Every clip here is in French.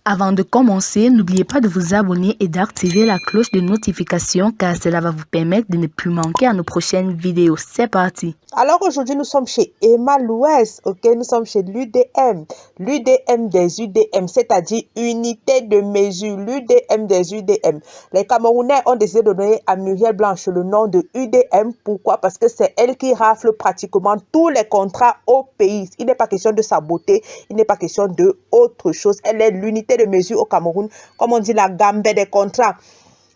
Avant de commencer, n'oubliez pas de vous abonner et d'activer la cloche de notification car cela va vous permettre de ne plus manquer à nos prochaines vidéos. C'est parti. Alors aujourd'hui, nous sommes chez Emma Louès, ok? Nous sommes chez l'UDM des UDM, c'est-à-dire unité de mesure, l'UDM des UDM. Les Camerounais ont décidé de donner à Muriel Blanche le nom de UDM. Pourquoi? Parce que c'est elle qui rafle pratiquement tous les contrats au pays. Il n'est pas question de sa beauté, il n'est pas question de autre chose. Elle est l'unité de mesure au Cameroun, comme on dit la gambe des contrats.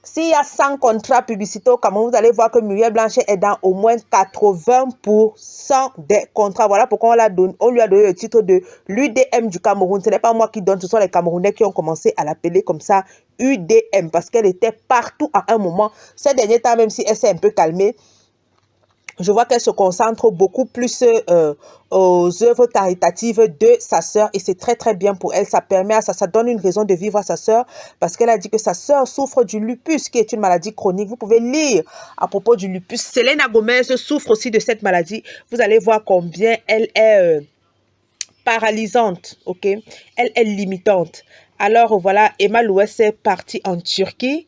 S'il y a 100 contrats publicitaires au Cameroun, vous allez voir que Muriel Blanchet est dans au moins 80% des contrats. Voilà pourquoi on lui a donné le titre de l'UDM du Cameroun. Ce n'est pas moi qui donne, ce sont les Camerounais qui ont commencé à l'appeler comme ça UDM parce qu'elle était partout à un moment. Ces derniers temps, même si elle s'est un peu calmée, je vois qu'elle se concentre beaucoup plus aux œuvres caritatives de sa sœur et c'est très très bien pour elle. Ça permet à ça donne une raison de vivre à sa sœur parce qu'elle a dit que sa sœur souffre du lupus qui est une maladie chronique. Vous pouvez lire à propos du lupus. Selena Gomez souffre aussi de cette maladie. Vous allez voir combien elle est paralysante, ok? Elle est limitante. Alors voilà, Emma Louès est partie en Turquie.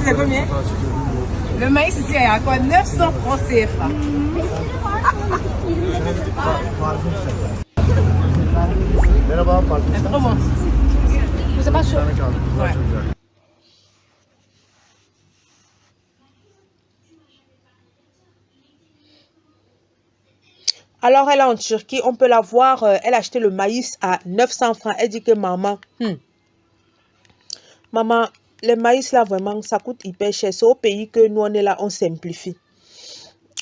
C'est combien? Le maïs ici est à quoi? 900 francs CFA. C'est trop bon. Je sais pas chaud. Ouais. Alors elle est en Turquie, on peut la voir, elle a acheté le maïs à 900 francs. Elle dit que maman, maman, le maïs là vraiment, ça coûte hyper cher. C'est au pays que nous on est là, on simplifie.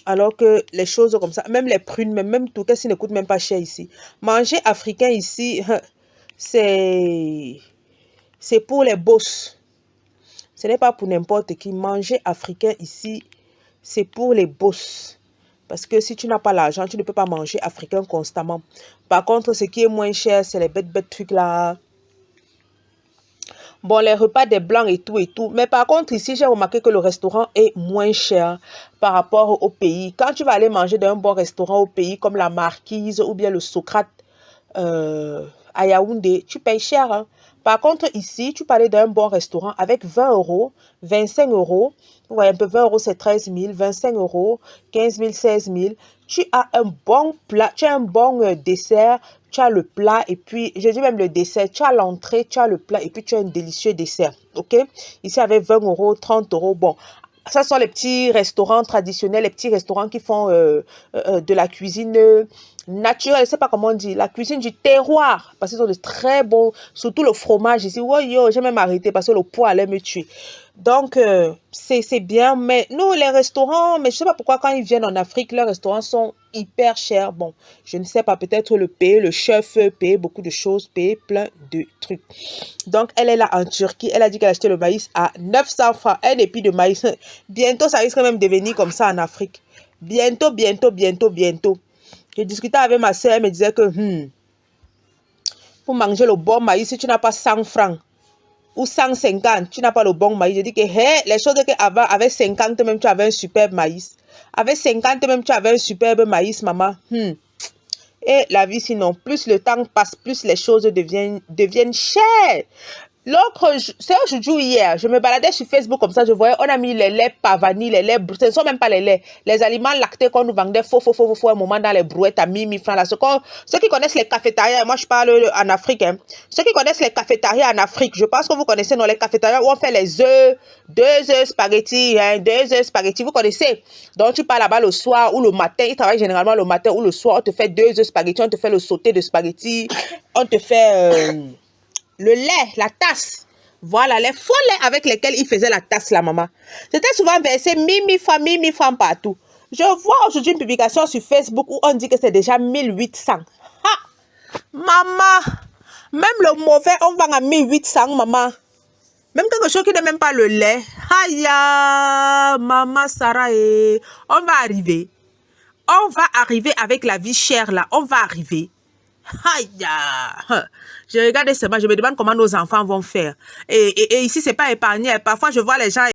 Alors que les choses comme ça, même les prunes, même tout, qu'est-ce qui ne coûte même pas cher ici. Manger africain ici, c'est pour les boss. Ce n'est pas pour n'importe qui. Manger africain ici, c'est pour les boss. Parce que si tu n'as pas l'argent, tu ne peux pas manger africain constamment. Par contre, ce qui est moins cher, c'est les bêtes trucs là. Bon, les repas des blancs et tout. Mais par contre, ici, j'ai remarqué que le restaurant est moins cher par rapport au pays. Quand tu vas aller manger dans un bon restaurant au pays, comme la Marquise ou bien le Socrate à Yaoundé, tu payes cher. Hein? Par contre, ici, tu peux aller dans un bon restaurant avec 20 euros, 25 euros. Vous voyez un peu, 20 euros, c'est 13 000, 25 euros, 15 000, 16 000. Tu as un bon plat, tu as un bon dessert, tu as le plat et puis, je dis même le dessert, tu as l'entrée, tu as le plat et puis tu as un délicieux dessert, ok? Ici, avec 20 euros, 30 euros, bon. Ça sont les petits restaurants traditionnels, les petits restaurants qui font de la cuisine naturelle, je ne sais pas comment on dit, la cuisine du terroir, parce qu'ils ont de très bons, surtout le fromage ici. Oh, yo, j'ai même arrêté parce que le poids allait me tuer. Donc, c'est bien, mais nous, les restaurants, mais je ne sais pas pourquoi quand ils viennent en Afrique, leurs restaurants sont hyper chers. Bon, je ne sais pas, peut-être le payer, le chef payer beaucoup de choses, payer plein de trucs. Donc, elle est là en Turquie, elle a dit qu'elle a acheté le maïs à 900 francs, un épi de maïs. Bientôt, ça risque même de venir comme ça en Afrique. Bientôt. Je discutais avec ma soeur, elle me disait que pour manger le bon maïs, si tu n'as pas 100 francs, ou 150, tu n'as pas le bon maïs. Je dis que les choses qu'avant, avec 50 même, tu avais un superbe maïs. Avec 50 même, tu avais un superbe maïs, maman. Et la vie, sinon, plus le temps passe, plus les choses deviennent chères. C'est aujourd'hui ou hier, je me baladais sur Facebook comme ça, je voyais, on a mis les laits pas vanille, les laits, ce ne sont même pas les laits, les aliments lactés qu'on nous vendait faux, un moment dans les brouettes à 1000 francs là. Ceux qui connaissent les cafétérias, moi je parle en Afrique, hein. Ceux qui connaissent les cafétérias en Afrique, je pense que vous connaissez dans les cafétérias où on fait les œufs, 2 œufs spaghettis, hein, 2 œufs spaghettis, vous connaissez. Donc tu pars là-bas le soir ou le matin, ils travaillent généralement le matin ou le soir, on te fait 2 œufs spaghettis, on te fait le sauté de spaghettis, on te fait le lait, la tasse. Voilà, les faux laits avec lesquels il faisait la tasse, la maman. C'était souvent versé 1000 francs partout. Je vois aujourd'hui une publication sur Facebook où on dit que c'est déjà 1800. Ha! Maman! Même le mauvais, on vend à 1800, maman. Même quelque chose qui n'est même pas le lait. Aïe, maman Sarah, on va arriver. On va arriver avec la vie chère là. On va arriver. Aïe, je regarde seulement, je me demande comment nos enfants vont faire. Et ici, c'est pas épargné. Parfois, je vois les gens